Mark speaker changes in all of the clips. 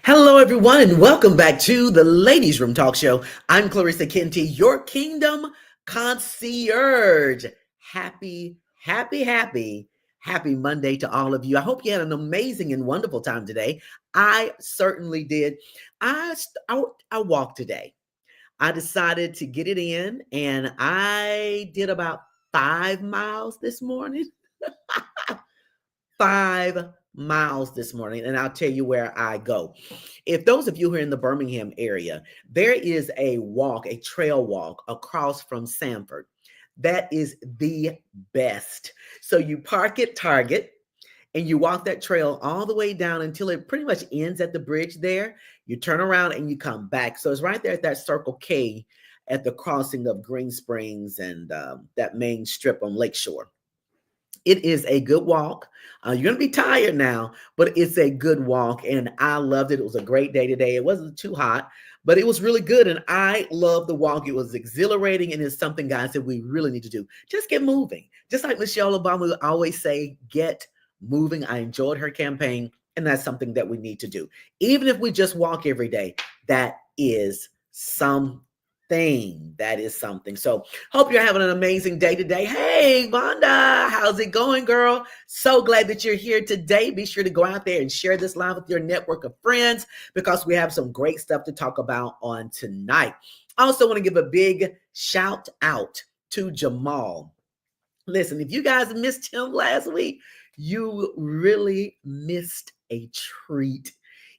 Speaker 1: Hello, everyone, and welcome back to the Ladies Room Talk Show. I'm Clarissa Kenty, your Kingdom Concierge. Happy Monday to all of you. I hope you had an amazing and wonderful time today. I certainly did. I walked today. I decided to get it in, and I did about 5 miles this morning. 5 miles this morning, and I'll tell you where I go. If those of you who are in the Birmingham area, there is a trail walk across from Sanford. That is the best. So you park at Target and you walk that trail all the way down until it pretty much ends at the bridge there. You turn around and you come back. So it's right there at that Circle K at the crossing of Green Springs and that main strip on Lakeshore. It is a good walk. You're going to be tired now, but it's a good walk, and I loved it. It was a great day today. It wasn't too hot, but it was really good, and I love the walk. It was exhilarating, and it's something, guys, that we really need to do. Just get moving. Just like Michelle Obama would always say, get moving. I enjoyed her campaign, and that's something that we need to do. Even if we just walk every day, that is something. That is something. So hope you're having an amazing day today. Hey, Vonda, how's it going, girl? So glad that you're here today. Be sure to go out there and share this live with your network of friends because we have some great stuff to talk about on tonight. I also want to give a big shout out to Jamal. Listen, if you guys missed him last week, you really missed a treat.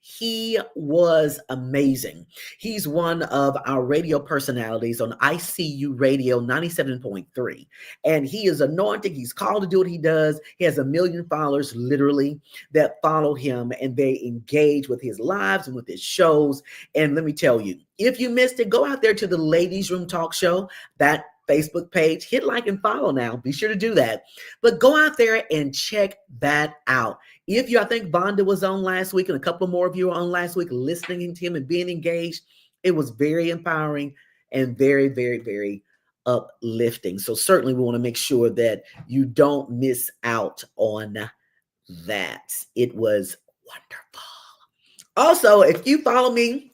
Speaker 1: He was amazing. He's one of our radio personalities on iCu Radio 97.3. And he is anointed. He's called to do what he does. He has 1 million followers, literally, that follow him and they engage with his lives and with his shows. And let me tell you, if you missed it, go out there to the Ladies Room Talk Show, that Facebook page. Hit like and follow now. Be sure to do that. But go out there and check that out. I think Vonda was on last week and a couple more of you were on last week listening to him and being engaged. It was very empowering and very, very, very uplifting. So certainly we want to make sure that you don't miss out on that. It was wonderful. Also, if you follow me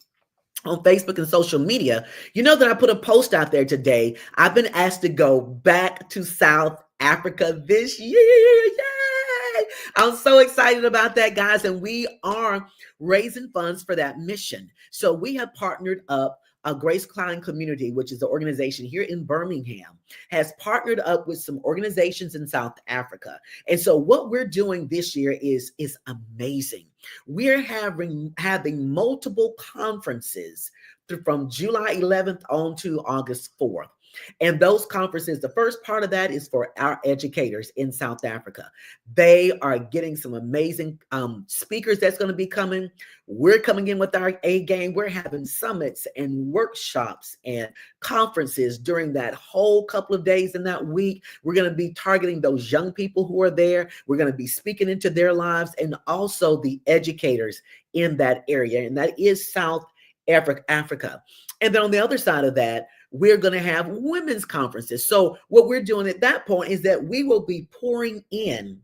Speaker 1: on Facebook and social media, you know that I put a post out there today. I've been asked to go back to South Africa this year. Yay! I'm so excited about that, guys. And we are raising funds for that mission. So we have partnered up. Grace Klein Community, which is the organization here in Birmingham, has partnered up with some organizations in South Africa. And so what we're doing this year is amazing. We're having multiple conferences from July 11th on to August 4th. And those conferences, the first part of that is for our educators in South Africa. They are getting some amazing speakers that's going to be coming. We're coming in with our A game. We're having summits and workshops and conferences during that whole couple of days in that week. We're going to be targeting those young people who are there. We're going to be speaking into their lives and also the educators in that area. And that is South Africa. And then on the other side of that, we're going to have women's conferences. So what we're doing at that point is that we will be pouring in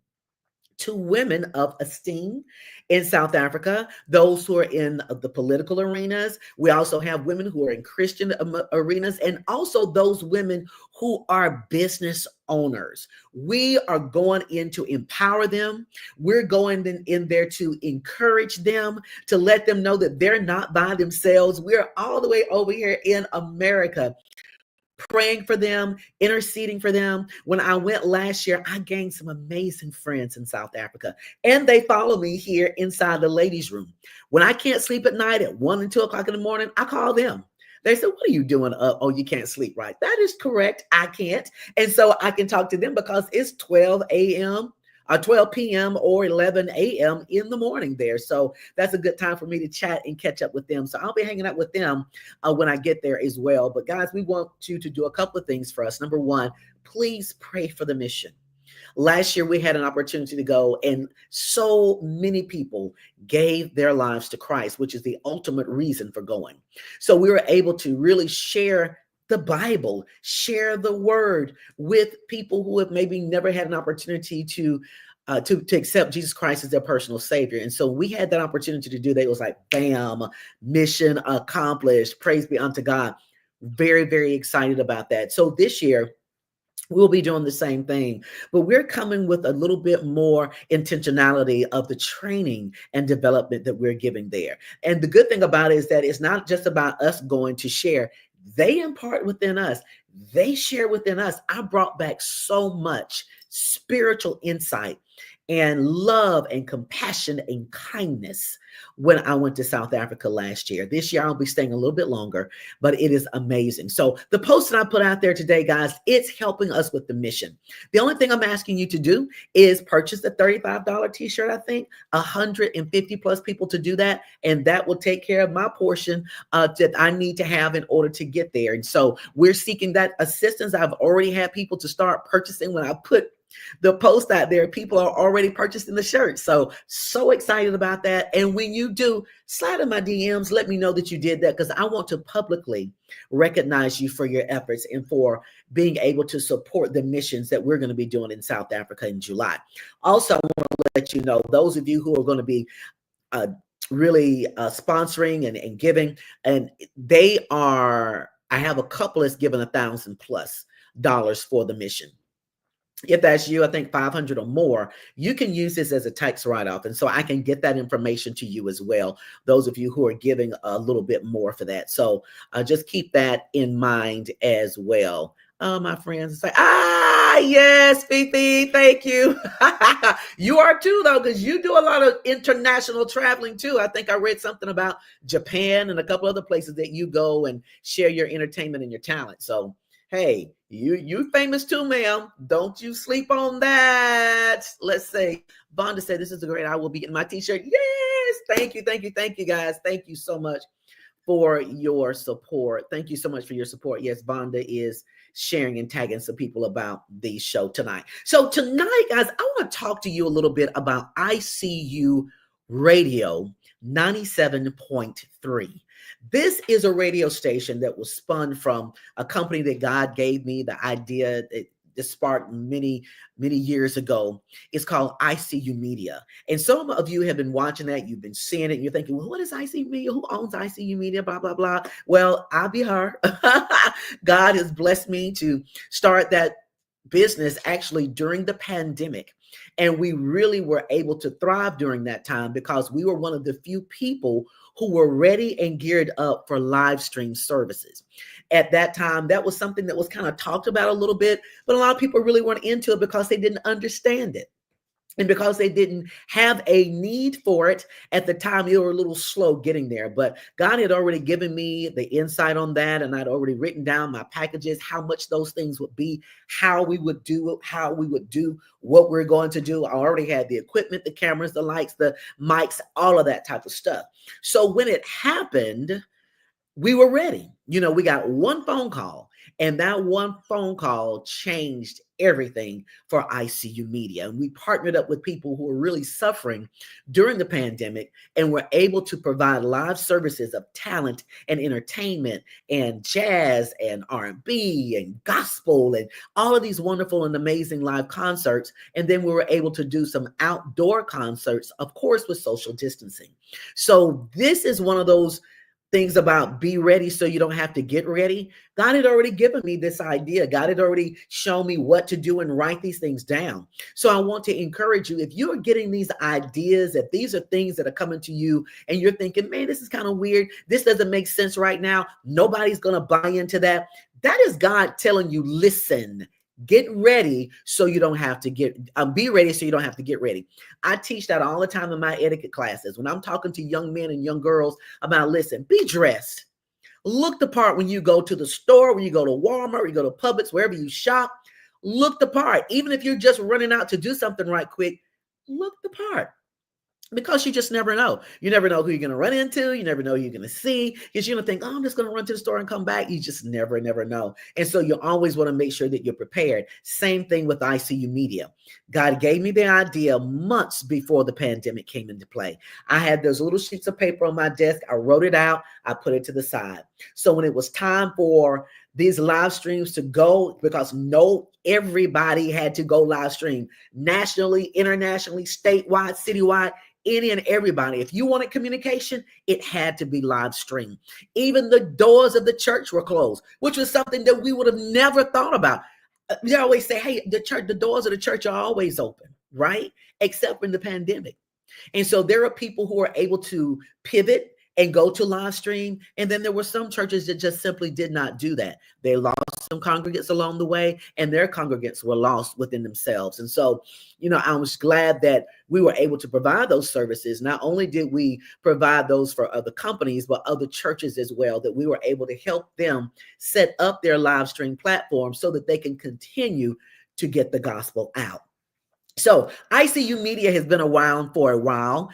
Speaker 1: to women of esteem in South Africa, those who are in the political arenas. We also have women who are in Christian arenas, and also those women who are business owners. We are going in to empower them. We're going in there to encourage them, to let them know that they're not by themselves. We're all the way over here in America, praying for them, interceding for them. When I went last year, I gained some amazing friends in South Africa, and they follow me here inside the Ladies Room. When I can't sleep at night at 1 and 2 o'clock in the morning, I call them. They said, what are you doing? Oh, you can't sleep, right? That is correct. I can't. And so I can talk to them because it's 12 a.m. 12 p.m. or 11 a.m. in the morning there. So that's a good time for me to chat and catch up with them. So I'll be hanging out with them when I get there as well. But guys, we want you to do a couple of things for us. Number one, please pray for the mission. Last year, we had an opportunity to go, and so many people gave their lives to Christ, which is the ultimate reason for going. So we were able to really share the Bible, share the word with people who have maybe never had an opportunity to to accept Jesus Christ as their personal savior. And so we had that opportunity to do that. It was like, bam, mission accomplished. Praise be unto God. Very, very excited about that. So this year, we'll be doing the same thing, but we're coming with a little bit more intentionality of the training and development that we're giving there. And the good thing about it is that it's not just about us going to share. They impart within us. They share within us. I brought back so much spiritual insight and love and compassion and kindness when I went to South Africa last year. This year, I'll be staying a little bit longer, but it is amazing. So the post that I put out there today, guys, it's helping us with the mission. The only thing I'm asking you to do is purchase the $35 t-shirt. I think 150 plus people to do that. And that will take care of my portion that I need to have in order to get there. And so we're seeking that assistance. I've already had people to start purchasing. When I put the post out there, people are already purchasing the shirt. So excited about that. And when you do, slide in my DMs, let me know that you did that, because I want to publicly recognize you for your efforts and for being able to support the missions that we're going to be doing in South Africa in July. Also, I want to let you know, those of you who are going to be really sponsoring and giving, and I have a couple that's given $1,000+ for the mission. If that's you, I think 500 or more, you can use this as a tax write-off. And so I can get that information to you as well, those of you who are giving a little bit more for that. So just keep that in mind as well. My friends say, yes, Fifi, thank you. You are too, though, because you do a lot of international traveling too. I think I read something about Japan and a couple other places that you go and share your entertainment and your talent. So hey, you famous too, ma'am. Don't you sleep on that. Let's say, Vonda said, this is great. I will be getting my t-shirt. Yes. Thank you, guys. Thank you so much for your support. Thank you so much for your support. Yes, Vonda is sharing and tagging some people about the show tonight. So tonight, guys, I want to talk to you a little bit about iCu Radio 97.3. This is a radio station that was spun from a company that God gave me the idea. It sparked many years ago. It's called iCu Media. And some of you have been watching that. You've been seeing it. And you're thinking, well, what is iCu Media? Who owns iCu Media? Blah, blah, blah. Well, I'll be her. God has blessed me to start that business actually during the pandemic. And we really were able to thrive during that time because we were one of the few people who were ready and geared up for live stream services. At that time, that was something that was kind of talked about a little bit, but a lot of people really weren't into it because they didn't understand it. And because they didn't have a need for it at the time, they were a little slow getting there. But God had already given me the insight on that. And I'd already written down my packages, how much those things would be, how we would do what we're going to do. I already had the equipment, the cameras, the lights, the mics, all of that type of stuff. So when it happened, we were ready. We got one phone call, and that one phone call changed everything for iCu Media. And we partnered up with people who were really suffering during the pandemic and were able to provide live services of talent and entertainment and jazz and R&B and gospel and all of these wonderful and amazing live concerts. And then we were able to do some outdoor concerts, of course, with social distancing. So this is one of those things about be ready so you don't have to get ready. God had already given me this idea. God had already shown me what to do and write these things down. So I want to encourage you, if you are getting these ideas, if these are things that are coming to you and you're thinking, man, this is kind of weird, this doesn't make sense right now, nobody's going to buy into that. That is God telling you, listen, get ready so you don't have to be ready so you don't have to get ready. I teach that all the time in my etiquette classes. When I'm talking to young men and young girls about, listen, be dressed. Look the part when you go to the store, when you go to Walmart, you go to Publix, wherever you shop, look the part. Even if you're just running out to do something right quick, look the part. Because you just never know. You never know who you're going to run into. You never know who you're going to see. Because you're going to think, oh, I'm just going to run to the store and come back. You just never know. And so you always want to make sure that you're prepared. Same thing with iCu Media. God gave me the idea months before the pandemic came into play. I had those little sheets of paper on my desk. I wrote it out. I put it to the side. So when it was time for these live streams to go, because everybody had to go live stream nationally, internationally, statewide, citywide, any and everybody. If you wanted communication, it had to be live stream. Even the doors of the church were closed, which was something that we would have never thought about. They always say, hey, the doors of the church are always open, right? Except in the pandemic. And so there are people who are able to pivot and go to live stream. And then there were some churches that just simply did not do that. They lost some congregants along the way, and their congregants were lost within themselves. And so, I was glad that we were able to provide those services. Not only did we provide those for other companies, but other churches as well, that we were able to help them set up their live stream platform so that they can continue to get the gospel out. So iCu Media has been around for a while,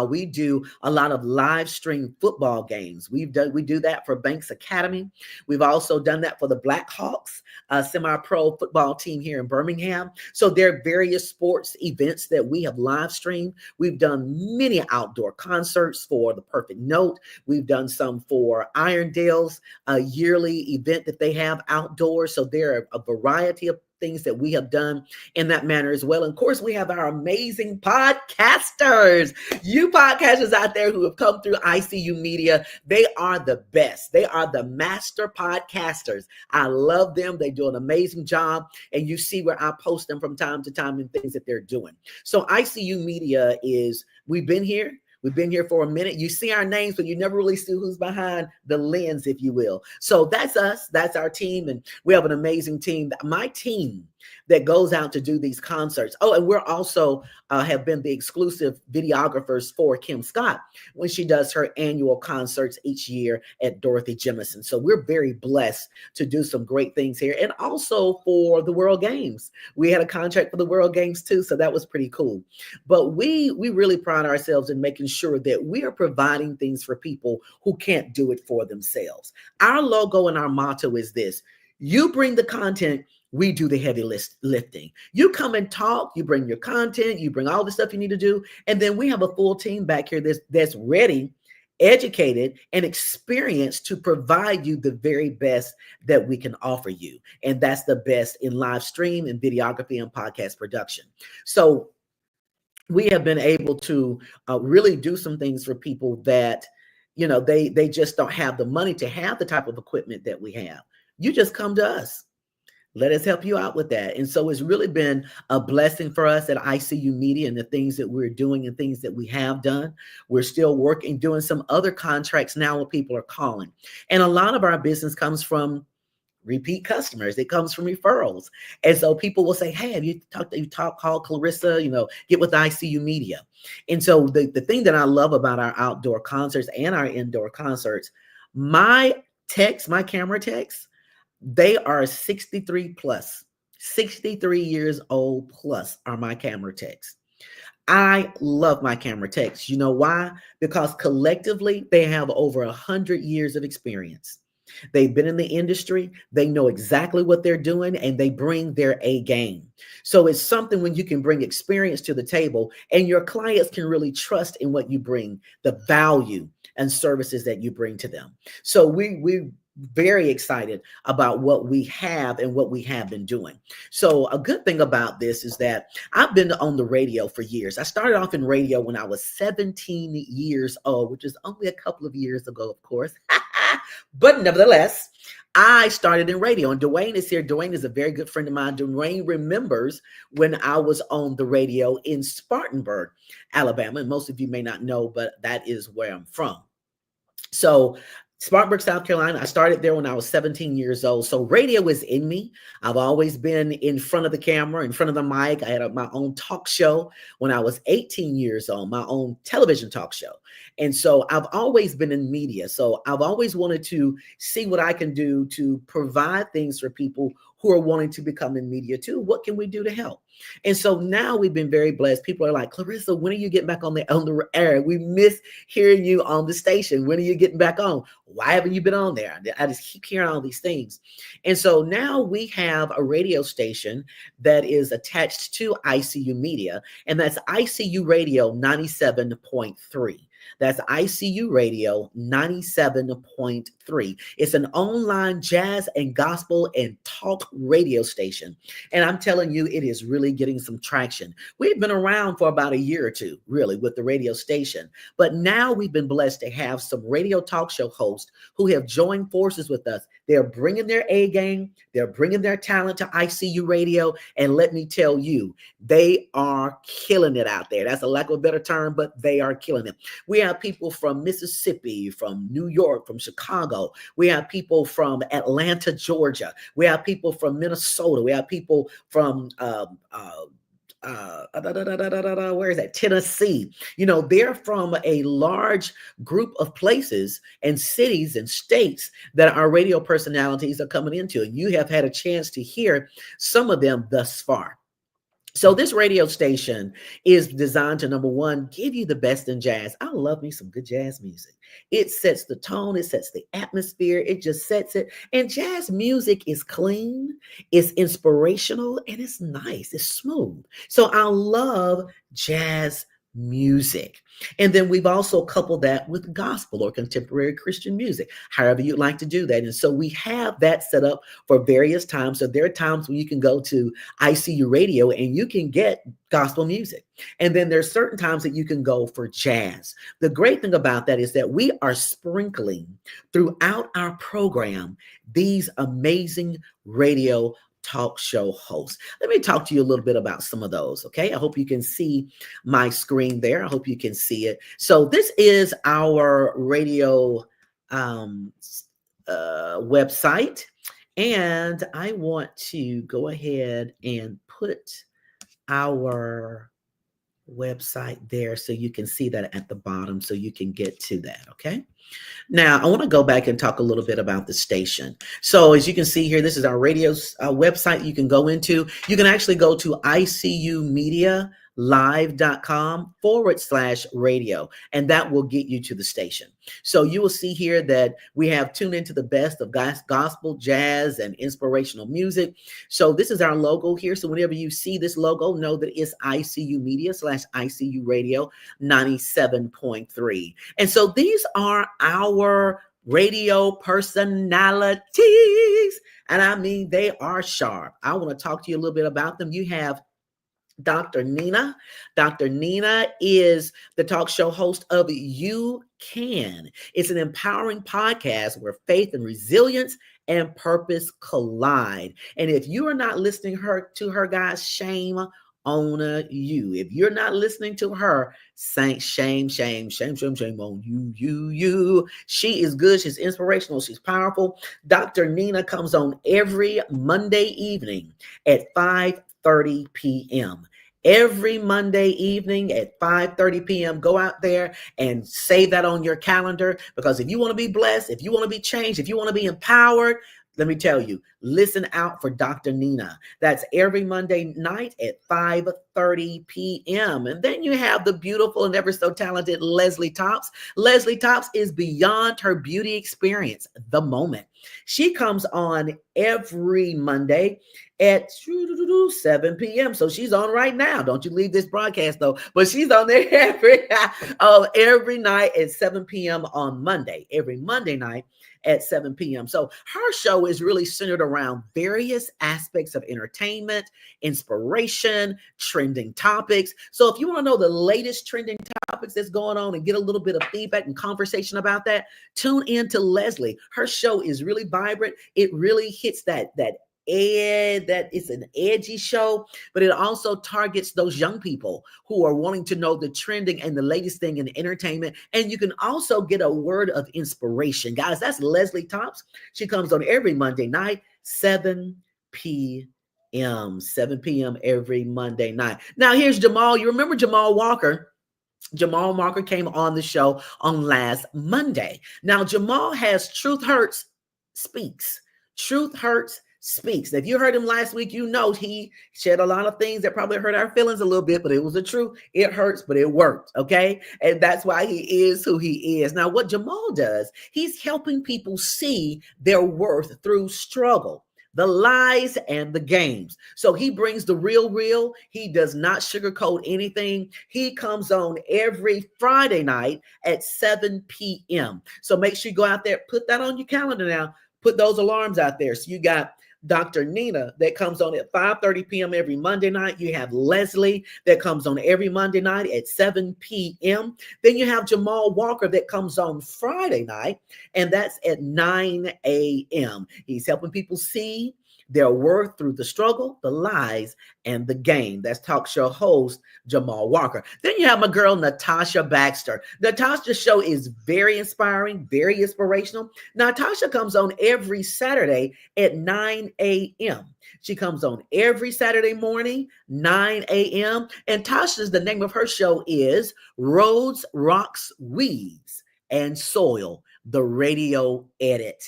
Speaker 1: We do a lot of live stream football games. We do that for Banks Academy. We've also done that for the Blackhawks, a semi-pro football team here in Birmingham. So there are various sports events that we have live streamed. We've done many outdoor concerts for The Perfect Note. We've done some for Irondale's yearly event that they have outdoors. So there are a variety of things that we have done in that manner as well. And of course, we have our amazing podcasters. You podcasters out there who have come through iCu Media, they are the best. They are the master podcasters. I love them. They do an amazing job. And you see where I post them from time to time and things that they're doing. So iCu Media we've been here. We've been here for a minute. You see our names, but you never really see who's behind the lens, if you will. So that's us. That's our team. And we have an amazing team. My team that goes out to do these concerts. Oh, and we're also have been the exclusive videographers for Kim Scott when she does her annual concerts each year at Dorothy Jemison. So we're very blessed to do some great things here. And also for the World Games. We had a contract for the World Games too, so that was pretty cool. But we really pride ourselves in making sure that we are providing things for people who can't do it for themselves. Our logo and our motto is this: you bring the content, we do the heavy lifting. You come and talk, you bring your content, you bring all the stuff you need to do, and then we have a full team back here that's ready, educated, and experienced to provide you the very best that we can offer you. And that's the best in live stream and videography and podcast production. So we have been able to really do some things for people that, they just don't have the money to have the type of equipment that we have. You just come to us. Let us help you out with that. And so it's really been a blessing for us at iCu Media and the things that we're doing and things that we have done. We're still working, doing some other contracts now where people are calling. And a lot of our business comes from repeat customers. It comes from referrals. And so people will say, hey, have you called Clarissa, get with iCu Media. And so the thing that I love about our outdoor concerts and our indoor concerts, my camera techs, they are 63 plus, 63 years old plus are my camera techs. I love my camera techs. You know why? Because collectively, they have over 100 years of experience. They've been in the industry. They know exactly what they're doing, and they bring their A game. So it's something when you can bring experience to the table and your clients can really trust in what you bring, the value and services that you bring to them. So we're very excited about what we have and what we have been doing. So a good thing about this is that I've been on the radio for years. I started off in radio when I was 17 years old, which is only a couple of years ago, of course. But nevertheless, I started in radio, and Dwayne is here. Dwayne is a very good friend of mine. Dwayne remembers when I was on the radio in Spartanburg, Alabama. And most of you may not know, but that is where I'm from. So Spartanburg, South Carolina, I started there when I was 17 years old. So radio is in me. I've always been in front of the camera, in front of the mic. I had my own talk show when I was 18 years old, my own television talk show. And so I've always been in media. So I've always wanted to see what I can do to provide things for people who are wanting to become in media too. What can we do to help? And so now we've been very blessed. People are like, Clarissa, when are you getting back on the air? We miss hearing you on the station. When are you getting back on? Why haven't you been on there? I just keep hearing all these things. And so now we have a radio station that is attached to ICU Media, and that's ICU Radio 97.3. That's ICU Radio 97.3. It's an online jazz and gospel and talk radio station. And I'm telling you, it is really getting some traction. We've been around for about a year or two, really, with the radio station. But now we've been blessed to have some radio talk show hosts who have joined forces with us. They're bringing their A game, they're bringing their talent to ICU Radio. And let me tell you, they are killing it out there. That's a lack of a better term, but they are killing it. We have people from Mississippi, from New York, from Chicago. We have people from Atlanta, Georgia. We have people from Minnesota. We have people from where is that? Tennessee. You know, they're from a large group of places and cities and states that our radio personalities are coming into. And you have had a chance to hear some of them thus far. So this radio station is designed to, number one, give you the best in jazz. I love me some good jazz music. It sets the tone, it sets the atmosphere, it just sets it. And jazz music is clean, it's inspirational, and it's nice, it's smooth. So I love jazz music. And then we've also coupled that with gospel or contemporary Christian music, however you'd like to do that. And so we have that set up for various times. So there are times when you can go to ICU Radio and you can get gospel music. And then there's certain times that you can go for jazz. The great thing about that is that we are sprinkling throughout our program these amazing radio talk show hosts. Let me talk to you a little bit about some of those, okay? I hope you can see my screen there. I hope you can see it. So this is our radio website, and I want to go ahead and put our website there so you can see that at the bottom so you can get to that, okay? Now, I want to go back and talk a little bit about the station. So as you can see here, this is our radio website you can go into. You can actually go to icumedialive.com/radio, and that will get you to the station. So you will see here that we have tuned into the best of gospel, jazz, and inspirational music. So this is our logo here. So whenever you see this logo, know that it's ICU Media/ICU Radio 97.3. And so these are our radio personalities. And I mean, they are sharp. I want to talk to you a little bit about them. You have Dr. Nina. Dr. Nina is the talk show host of You Can. It's an empowering podcast where faith and resilience and purpose collide. And if you are not listening to her, guys, shame on you. If you're not listening to her, shame on you. She is good. She's inspirational. She's powerful. Dr. Nina comes on every Monday evening at 5:30 p.m. Every Monday evening at 5:30 p.m. Go out there and save that on your calendar, because if you want to be blessed, if you want to be changed, if you want to be empowered, let me tell you, listen out for Dr. Nina. That's every Monday night at 5:30 p.m. And then you have the beautiful and ever so talented Leslie Tops. Leslie Tops is beyond her beauty experience, the moment. She comes on every Monday at 7 p.m. So she's on right now. Don't you leave this broadcast though. But she's on there every night at 7 p.m. on Monday, every Monday night at 7 p.m. So her show is really centered around various aspects of entertainment, inspiration, trending topics. So if you want to know the latest trending topics that's going on and get a little bit of feedback and conversation about that, tune in to Leslie. Her show is really vibrant. It really hits that it's an edgy show, but it also targets those young people who are wanting to know the trending and the latest thing in entertainment. And you can also get a word of inspiration. Guys, that's Leslie Tops. She comes on every Monday night, 7 p.m. 7 p.m. every Monday night. Now here's Jamal. You remember Jamal Walker? Jamal Walker came on the show on last Monday. Now Jamal has Truth Hurts Speaks. Truth Hurts speaks. If you heard him last week, you know he shared a lot of things that probably hurt our feelings a little bit, but it was the truth. It hurts, but it worked. Okay. And that's why he is who he is. Now, what Jamal does, he's helping people see their worth through struggle, the lies and the games. So he brings the real. He does not sugarcoat anything. He comes on every Friday night at 7 p.m. So make sure you go out there, put that on your calendar now, put those alarms out there. So you got Dr. Nina that comes on at 5:30 p.m. every Monday night. You have Leslie that comes on every Monday night at 7 p.m. Then you have Jamal Walker that comes on Friday night, and that's at 9 a.m. He's helping people see their worth through the struggle, the lies, and the game. That's talk show host Jamal Walker. Then you have my girl, Natasha Baxter. Natasha's show is very inspiring, very inspirational. Natasha comes on every Saturday at 9 a.m. She comes on every Saturday morning, 9 a.m. And Tasha's, the name of her show is Roads, Rocks, Weeds, and Soil, the radio edit.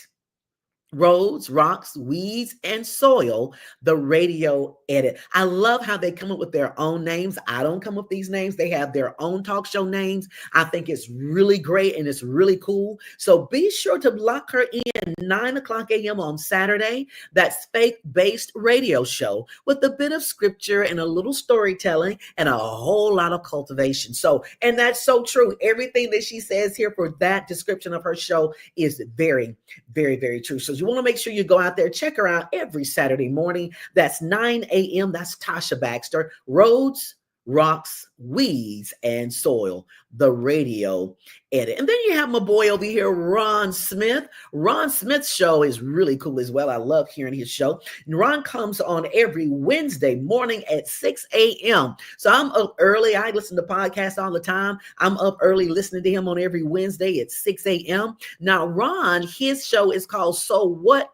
Speaker 1: Roads, Rocks, Weeds, and Soil, the radio edit. I love how they come up with their own names. I don't come up with these names. They have their own talk show names. I think it's really great and it's really cool. So be sure to lock her in 9 o'clock a.m. on Saturday. That's faith-based radio show with a bit of scripture and a little storytelling and a whole lot of cultivation. So, and that's so true. Everything that she says here for that description of her show is very, very true. So you want to make sure you go out there, check her out every Saturday morning. That's 9 a.m. That's Tasha Baxter. Roads, Rocks, Weeds, and Soil, the radio edit. And then you have my boy over here, Ron Smith. Ron Smith's show is really cool as well. I love hearing his show. And Ron comes on every Wednesday morning at 6 a.m. So I'm up early. I listen to podcasts all the time. I'm up early listening to him on every Wednesday at 6 a.m. Now, Ron, his show is called So What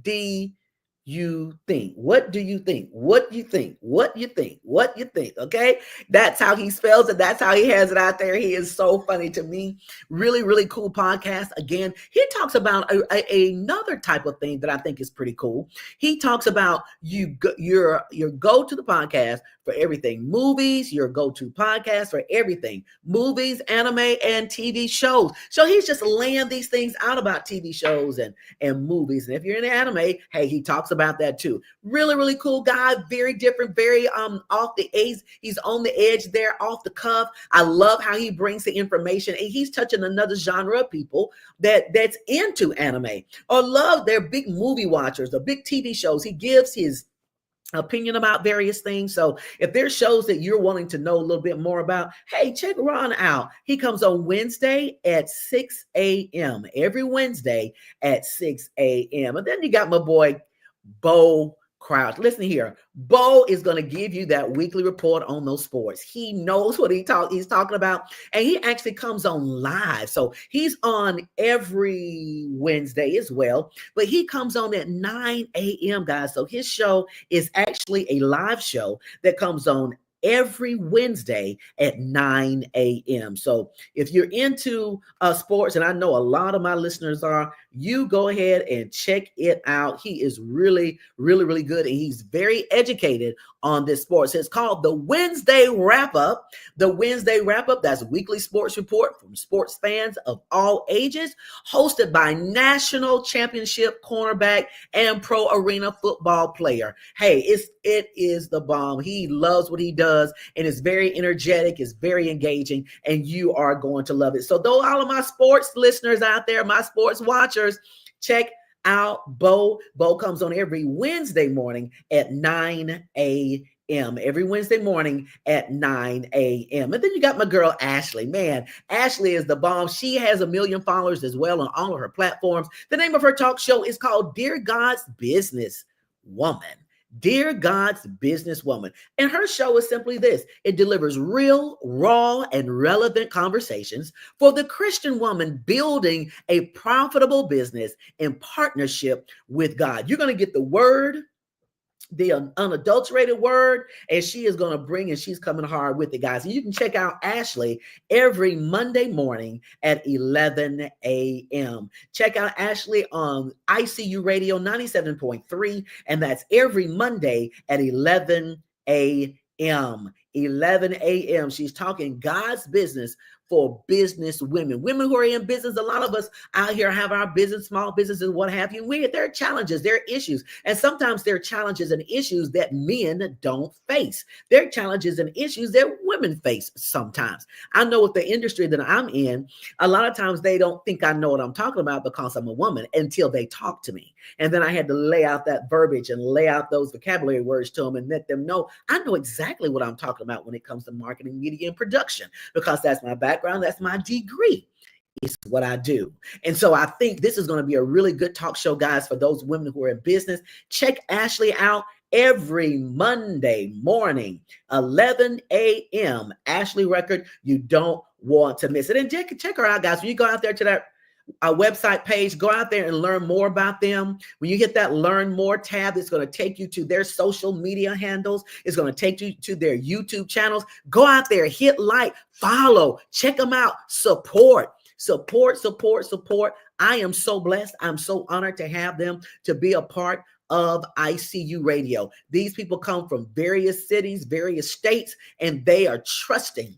Speaker 1: Do You Think? What do you think? What you think? What you think? What you think? Okay. That's how he spells it. That's how he has it out there. He is so funny to me. Really cool podcast. Again, he talks about another type of thing that I think is pretty cool. He talks about your go-to the podcast for everything. Movies, your go-to podcast for everything. Movies, anime, and TV shows. So he's just laying these things out about TV shows and movies. And if you're into anime, hey, he talks about that too. Really cool guy. Very different, very off the edge. He's on the edge there, off the cuff. I love how he brings the information, and he's touching another genre of people that's into anime or love. They're big movie watchers, the big TV shows. He gives his opinion about various things. So if there's shows that you're wanting to know a little bit more about, hey, check Ron out. He comes on Wednesday at 6 a.m. Every Wednesday at 6 a.m. And then you got my boy, Bo Crouch. Listen here. Bo is going to give you that weekly report on those sports. He knows what he's talking about, and he actually comes on live. So he's on every Wednesday as well, but he comes on at 9 a.m., guys. So his show is actually a live show that comes on every Wednesday at 9 a.m. So if you're into sports, and I know a lot of my listeners are, you go ahead and check it out. He is really good, and he's very educated on this sports. It's called the Wednesday Wrap Up. The Wednesday Wrap Up, that's a weekly sports report from sports fans of all ages, hosted by national championship cornerback and pro arena football player. Hey, it is the bomb. He loves what he does, and it's very energetic, it's very engaging, and you are going to love it. So though all of my sports listeners out there, my sports watchers, check out Bo. Bo comes on every Wednesday morning at 9 a.m. Every Wednesday morning at 9 a.m. And then you got my girl, Ashley. Man, Ashley is the bomb. She has 1 million followers as well on all of her platforms. The name of her talk show is called Dear God's Business Woman. Dear God's Businesswoman. And her show is simply this. It delivers real, raw, and relevant conversations for the Christian woman building a profitable business in partnership with God. You're going to get the word, the unadulterated word, and she is going to bring, and she's coming hard with it, guys. And you can check out Ashley every Monday morning at 11 a.m. Check out Ashley on iCu Radio 97.3, and that's every Monday at 11 a.m. 11 a.m. She's talking God's business for business women who are in business. A lot of us out here have our business, small businesses, what have you. There are challenges, there are issues, and sometimes there are challenges and issues that men don't face. There are challenges and issues that women face sometimes. I know with the industry that I'm in, a lot of times they don't think I know what I'm talking about because I'm a woman until they talk to me. And then I had to lay out that verbiage and lay out those vocabulary words to them and let them know I know exactly what I'm talking about when it comes to marketing, media, and production, because that's my background, that's my degree. It's what I do. And so I think this is going to be a really good talk show, guys, for those women who are in business. Check Ashley out every Monday morning, 11 a.m. Ashley Record. You don't want to miss it. And check her out, guys. When you go out there to that website page, go out there and learn more about them. When you hit that learn more tab, it's going to take you to their social media handles. It's going to take you to their YouTube channels. Go out there, hit like, follow, check them out, support. I am so blessed. I'm so honored to have them to be a part of iCu Radio. These people come from various cities, various states, and they are trusting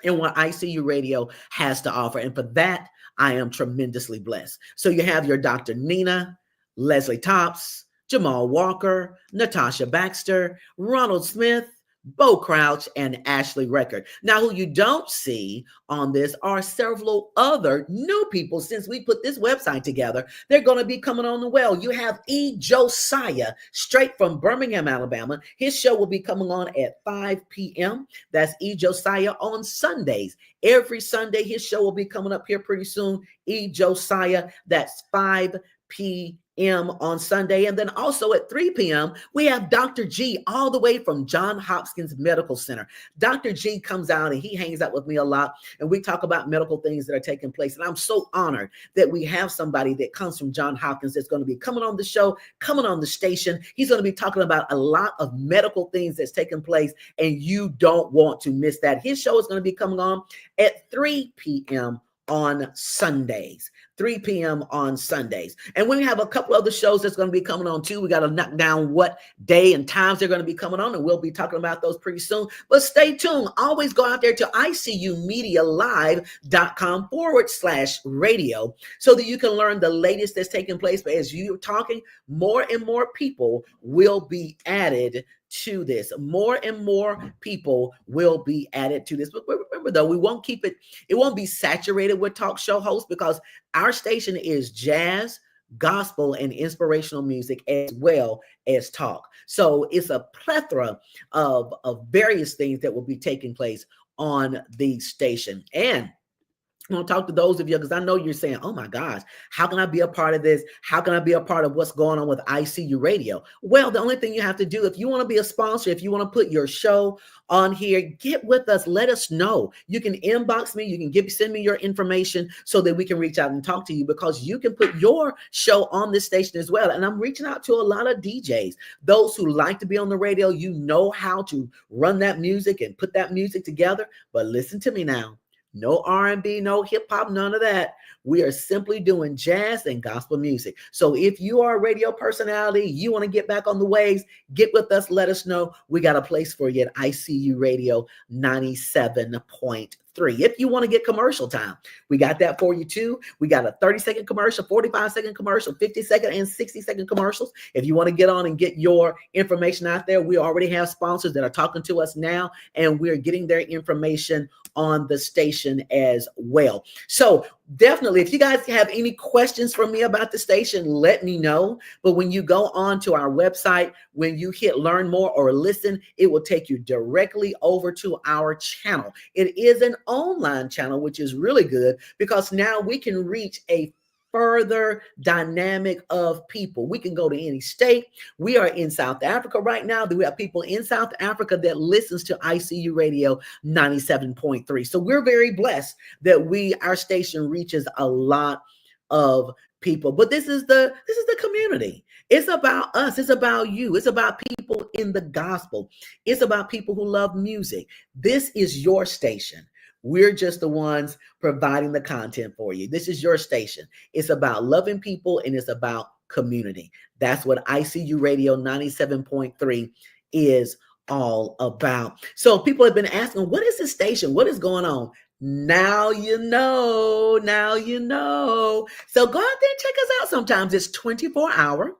Speaker 1: in what iCu Radio has to offer. And for that, I am tremendously blessed. So you have your Dr. Nina, Leslie Tops, Jamal Walker, Natasha Baxter, Ronald Smith, Bo Crouch, and Ashley Record. Now, who you don't see on this are several other new people since we put this website together. They're going to be coming on the well. You have E. Josiah, straight from Birmingham, Alabama. His show will be coming on at 5 p.m. That's E. Josiah on Sundays. Every Sunday, his show will be coming up here pretty soon. E. Josiah, that's 5 p.m. on Sunday. And then also at 3 p.m., we have Dr. G all the way from Johns Hopkins Medical Center. Dr. G comes out and he hangs out with me a lot, and we talk about medical things that are taking place. And I'm so honored that we have somebody that comes from Johns Hopkins that's going to be coming on the show, coming on the station. He's going to be talking about a lot of medical things that's taking place, and you don't want to miss that. His show is going to be coming on at 3 p.m. on Sundays. 3 p.m. on Sundays. And we have a couple other shows that's going to be coming on too. We got to knock down what day and times they're going to be coming on, and we'll be talking about those pretty soon. But stay tuned. Always go out there to icumedialive.com/radio so that you can learn the latest that's taking place. But as you're talking, more and more people will be added to this. More and more people will be added to this. But remember though, we won't keep it, it won't be saturated with talk show hosts, because our station is jazz, gospel, and inspirational music as well as talk. So it's a plethora of various things that will be taking place on the station. And I want to talk to those of you, because I know you're saying, oh my gosh, how can I be a part of this? How can I be a part of what's going on with iCu Radio? Well, the only thing you have to do, if you want to be a sponsor, if you want to put your show on here, get with us. Let us know. You can inbox me. You can send me your information so that we can reach out and talk to you, because you can put your show on this station as well. And I'm reaching out to a lot of DJs, those who like to be on the radio. You know how to run that music and put that music together. But listen to me now. No R&B, no hip hop, none of that. We are simply doing jazz and gospel music. So if you are a radio personality, you want to get back on the waves, get with us, let us know. We got a place for you at iCu Radio 97.3. If you want to get commercial time, we got that for you too. We got a 30-second commercial, 45-second commercial, 50-second and 60-second commercials. If you want to get on and get your information out there, we already have sponsors that are talking to us now, and we're getting their information on the station as well. So definitely, if you guys have any questions for me about the station, let me know. But when you go on to our website, when you hit learn more or listen, it will take you directly over to our channel. It is an online channel, which is really good, because now we can reach a further dynamic of people. We can go to any state. We are in South Africa right now. We have people in South Africa that listens to iCu Radio 97.3. So we're very blessed that our station reaches a lot of people. But this is the community. It's about us. It's about you. It's about people in the gospel. It's about people who love music. This is your station. We're just the ones providing the content for you. This is your station. It's about loving people and it's about community. That's what iCu Radio 97.3 is all about. So people have been asking, what is this station? What is going on? Now you know. Now you know. So go out there and check us out. Sometimes it's 24-hour.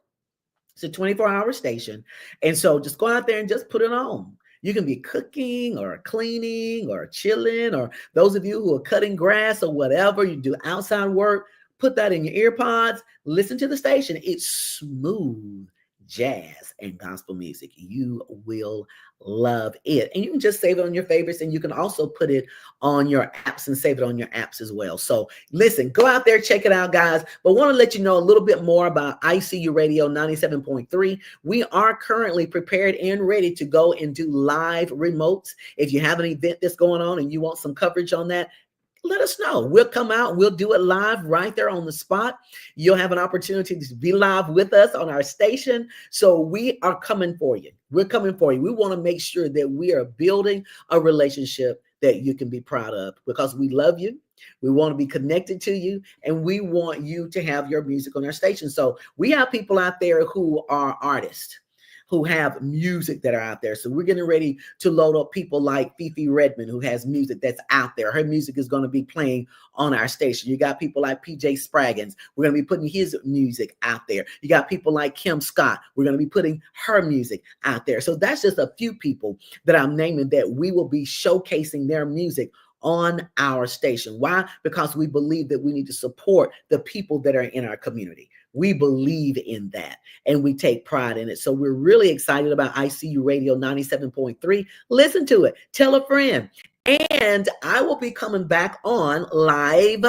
Speaker 1: It's a 24-hour station. And so just go out there and just put it on. You can be cooking or cleaning or chilling, or those of you who are cutting grass or whatever, you do outside work, put that in your ear pods, listen to the station. It's smooth jazz and gospel music. You will love it. And you can just save it on your favorites, and you can also put it on your apps and save it on your apps as well. So listen, go out there, check it out, guys. But want to let you know a little bit more about iCu Radio 97.3. We are currently prepared and ready to go and do live remotes. If you have an event that's going on and you want some coverage on that, let us know. We'll come out. We'll do it live right there on the spot. You'll have an opportunity to be live with us on our station. So we are coming for you. We're coming for you. We want to make sure that we are building a relationship that you can be proud of, because we love you. We want to be connected to you, and we want you to have your music on our station. So we have people out there who are artists, who have music that are out there. So we're getting ready to load up people like Fifi Redmond, who has music that's out there. Her music is going to be playing on our station. You got people like PJ Spraggins. We're going to be putting his music out there. You got people like Kim Scott. We're going to be putting her music out there. So that's just a few people that I'm naming that we will be showcasing their music on our station. Why? Because we believe that we need to support the people that are in our community. We believe in that, and we take pride in it. So we're really excited about iCu Radio 97.3. Listen to it. Tell a friend. And I will be coming back on live,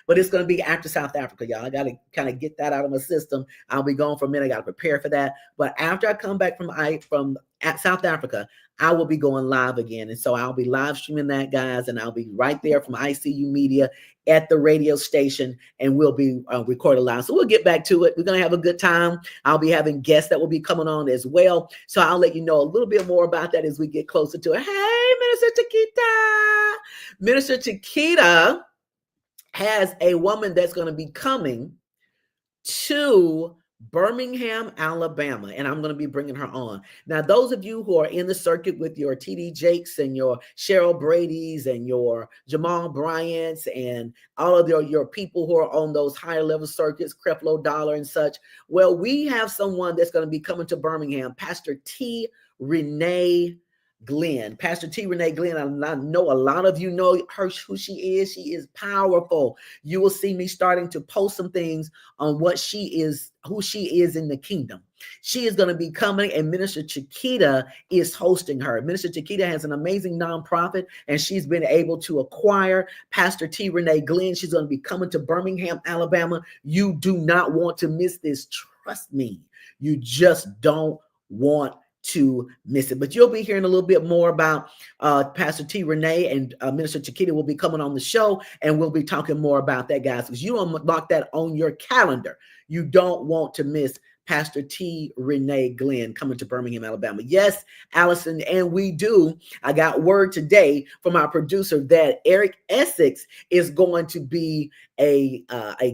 Speaker 1: but it's going to be after South Africa, y'all. I got to kind of get that out of my system. I'll be gone for a minute. I got to prepare for that. But after I come back from South Africa, I will be going live again. And so I'll be live streaming that, guys, and I'll be right there from iCu Media at the radio station, and we'll be recording live. So we'll get back to it. We're going to have a good time. I'll be having guests that will be coming on as well. So I'll let you know a little bit more about that as we get closer to it. Hey, Minister Chiquita. Minister Chiquita has a woman that's going to be coming to Birmingham, Alabama, and I'm going to be bringing her on. Now, those of you who are in the circuit with your TD Jakes and your Cheryl Brady's and your Jamal Bryant's and all of your people who are on those higher level circuits, Creflo Dollar and such, well, we have someone that's going to be coming to Birmingham, Pastor T. Renee Glenn. Pastor T. Renee Glenn, I know a lot of you know her, who she is. She is powerful. You will see me starting to post some things on what she is, who she is in the kingdom. She is going to be coming, and Minister Chiquita is hosting her. Minister Chiquita has an amazing nonprofit, and she's been able to acquire Pastor T. Renee Glenn. She's going to be coming to Birmingham, Alabama. You do not want to miss this. Trust me. You just don't want to miss it. But you'll be hearing a little bit more about Pastor T. Renee, and Minister Chiquita will be coming on the show, and we'll be talking more about that, guys, because you don't mark that on your calendar. You don't want to miss Pastor T. Renee Glenn coming to Birmingham, Alabama. Yes, Allison, and we do. I got word today from our producer that Eric Essex is going to be a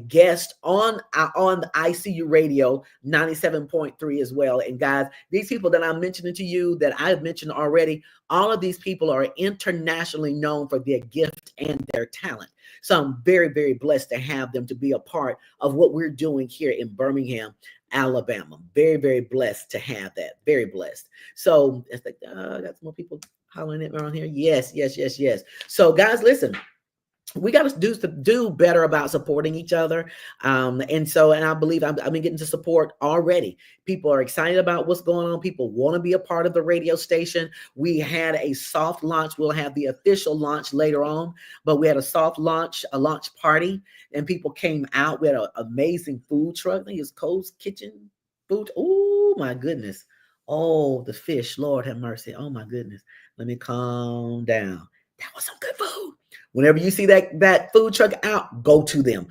Speaker 1: guest on the iCu Radio 97.3 as well. And guys, these people that I'm mentioning to you, that I've mentioned already, all of these people are internationally known for their gift and their talent. So I'm very, very blessed to have them to be a part of what we're doing here in Birmingham, Alabama. Very, very blessed to have that. Very blessed. So it's like, I got some more people hollering at me around here. Yes, yes, yes, yes. So guys, listen. We got to do better about supporting each other. And I believe I've been getting to support already. People are excited about what's going on. People want to be a part of the radio station. We had a soft launch. We'll have the official launch later on, but we had a soft launch, a launch party, and people came out. We had an amazing food truck. I think it's Cole's Kitchen Food. Oh my goodness. Oh, the fish. Lord have mercy. Oh my goodness. Let me calm down. That was some good food. Whenever you see that food truck out, go to them.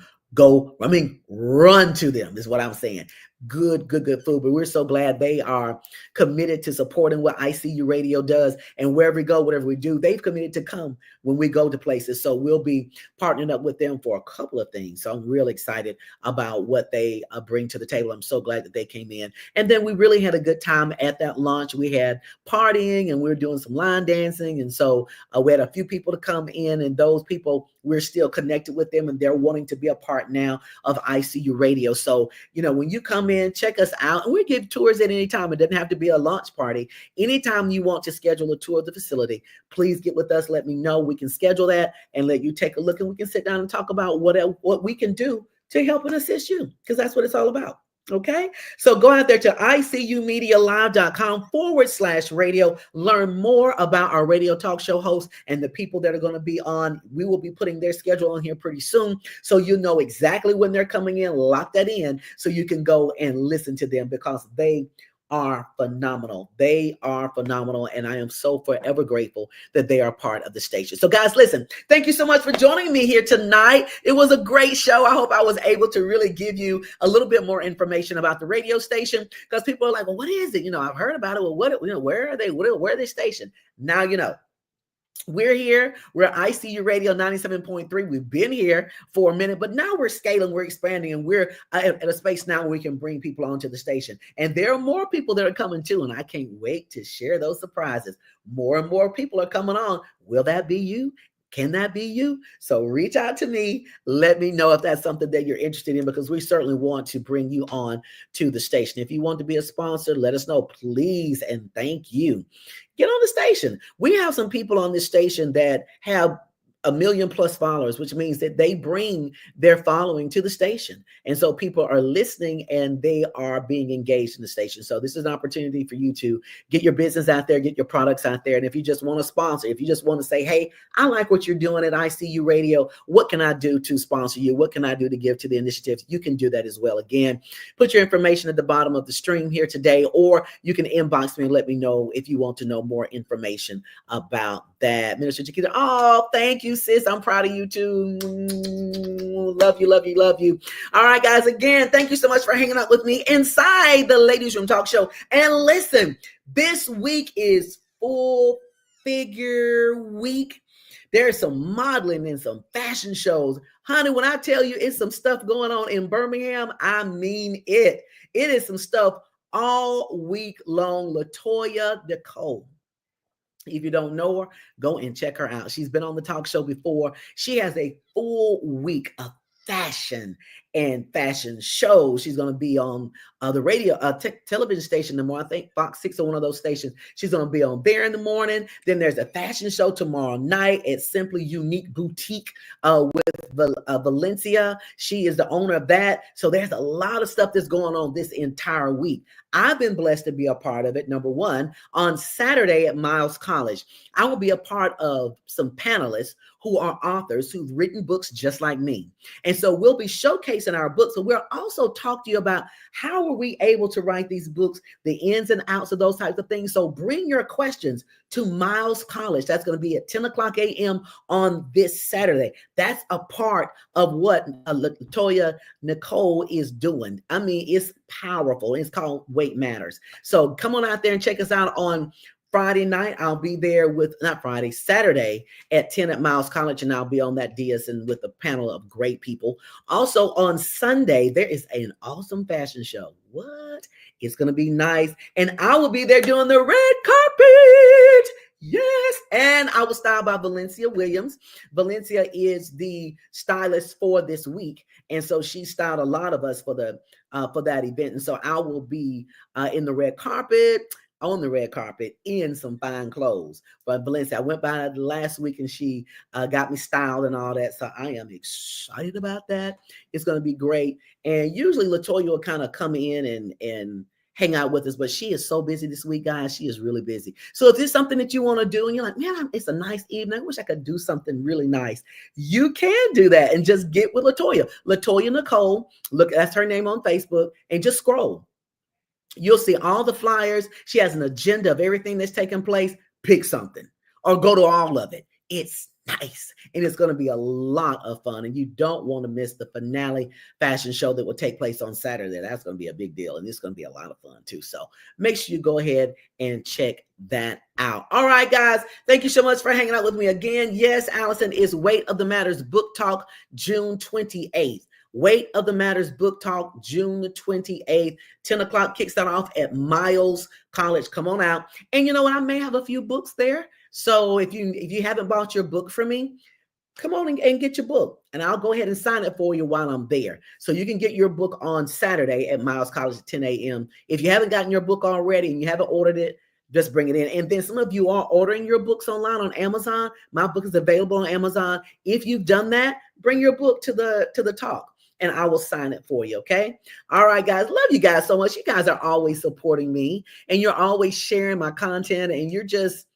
Speaker 1: run to them is what I'm saying. Good food. But we're so glad they are committed to supporting what iCu Radio does. And wherever we go, whatever we do, they've committed to come when we go to places. So we'll be partnering up with them for a couple of things. So I'm really excited about what they bring to the table. I'm so glad that they came in. And then we really had a good time at that lunch. We had partying and we were doing some line dancing. And so we had a few people to come in, and those people, we're still connected with them, and they're wanting to be a part now of iCu Radio. So, when you come in, check us out, and we give tours at any time. It doesn't have to be a launch party. Anytime you want to schedule a tour of the facility, please get with us. Let me know. We can schedule that and let you take a look, and we can sit down and talk about what we can do to help and assist you, because that's what it's all about. Okay, so go out there to icumedialive.com/radio. Learn more about our radio talk show hosts and the people that are going to be on. We will be putting their schedule on here pretty soon, so you know exactly when they're coming in. Lock that in so you can go and listen to them, because they are phenomenal. They are phenomenal, and I am so forever grateful that they are part of the station. So guys, listen, thank you so much for joining me here tonight. It was a great show. I hope I was able to really give you a little bit more information about the radio station, because people are like, well, what is it? I've heard about it. Well, where are they? Where are they stationed? Now you know. We're here. We're iCu Radio 97.3. We've been here for a minute, but now we're scaling, we're expanding, and we're at a space now where we can bring people onto the station. And there are more people that are coming too, and I can't wait to share those surprises. More and more people are coming on. Will that be you? Can that be you? So reach out to me. Let me know if that's something that you're interested in, because we certainly want to bring you on to the station. If you want to be a sponsor, let us know, please, and thank you. Get on the station. We have some people on this station that have 1 million plus followers, which means that they bring their following to the station. And so people are listening and they are being engaged in the station. So this is an opportunity for you to get your business out there, get your products out there. And if you just want to sponsor, if you just want to say, hey, I like what you're doing at iCu Radio, what can I do to sponsor you? What can I do to give to the initiatives? You can do that as well. Again, put your information at the bottom of the stream here today, or you can inbox me and let me know if you want to know more information about that. Minister Chiquita, oh, thank you, sis. I'm proud of you too. Love you, love you, love you. All right, guys, again, thank you so much for hanging out with me inside the Ladiez Room Talk Show. And listen, this week is Full Figure Week. There's some modeling and some fashion shows. Honey, when I tell you it's some stuff going on in Birmingham, I mean it. It is some stuff all week long. Latoya Nicole. If you don't know her, go and check her out. She's been on the talk show before. She has a full week of fashion and fashion shows. She's going to be on the radio, television station tomorrow. I think Fox 6 or one of those stations. She's going to be on there in the morning. Then there's a fashion show tomorrow night at Simply Unique Boutique with Valencia. She is the owner of that. So there's a lot of stuff that's going on this entire week. I've been blessed to be a part of it. Number one, on Saturday at Miles College, I will be a part of some panelists who are authors who've written books just like me. And so we'll be showcasing our books. So we'll also talk to you about how are we able to write these books, the ins and outs of those types of things. So bring your questions to Miles College. That's going to be at 10 o'clock a.m. on this Saturday. That's a part of what Latoya Nicole is doing. I mean, it's powerful. It's called Weight Matters. So come on out there and check us out on Friday night. I'll be there Saturday at 10 at Miles College, and I'll be on that dais and with a panel of great people. Also on Sunday, there is an awesome fashion show. What? It's going to be nice. And I will be there doing the red carpet. Yes. And I was styled by Valencia Williams. Valencia is the stylist for this week. And so she styled a lot of us for that event. And so I will be on the red carpet in some fine clothes. But Valencia, I went by last week and she got me styled and all that. So I am excited about that. It's going to be great. And usually Latoya will kind of come in and hang out with us, but she is so busy this week, guys. She is really busy. So if there's something that you want to do and you're like, man, it's a nice evening, I wish I could do something really nice, you can do that and just get with Latoya Nicole. Look, that's her name on Facebook, and just scroll. You'll see all the flyers. She has an agenda of everything that's taking place. Pick something or go to all of it. It's nice. And it's going to be a lot of fun. And you don't want to miss the finale fashion show that will take place on Saturday. That's going to be a big deal. And it's going to be a lot of fun too. So make sure you go ahead and check that out. All right, guys. Thank you so much for hanging out with me again. Yes, Allison, is Weight of the Matters Book Talk June 28th. Weight of the Matters Book Talk, June 28th, 10 o'clock, kicks that off at Miles College. Come on out. And you know what? I may have a few books there. So if you haven't bought your book from me, come on and get your book. And I'll go ahead and sign it for you while I'm there. So you can get your book on Saturday at Miles College at 10 a.m. If you haven't gotten your book already and you haven't ordered it, just bring it in. And then some of you are ordering your books online on Amazon. My book is available on Amazon. If you've done that, bring your book to the talk, and I will sign it for you, okay? All right, guys. Love you guys so much. You guys are always supporting me, and you're always sharing my content, and you're just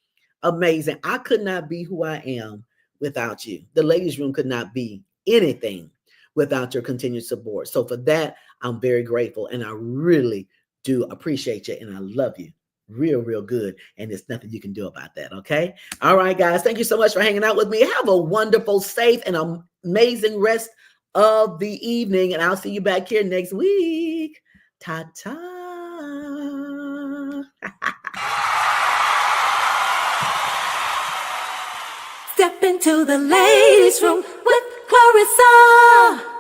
Speaker 1: amazing. I could not be who I am without you. The Ladiez Room could not be anything without your continued support. So for that, I'm very grateful, and I really do appreciate you, and I love you real good, and there's nothing you can do about that, okay? All right, guys. Thank you so much for hanging out with me. Have a wonderful, safe, and amazing rest of the evening, and I'll see you back here next week. Ta-ta.
Speaker 2: Step into the ladies' room with Clarissa.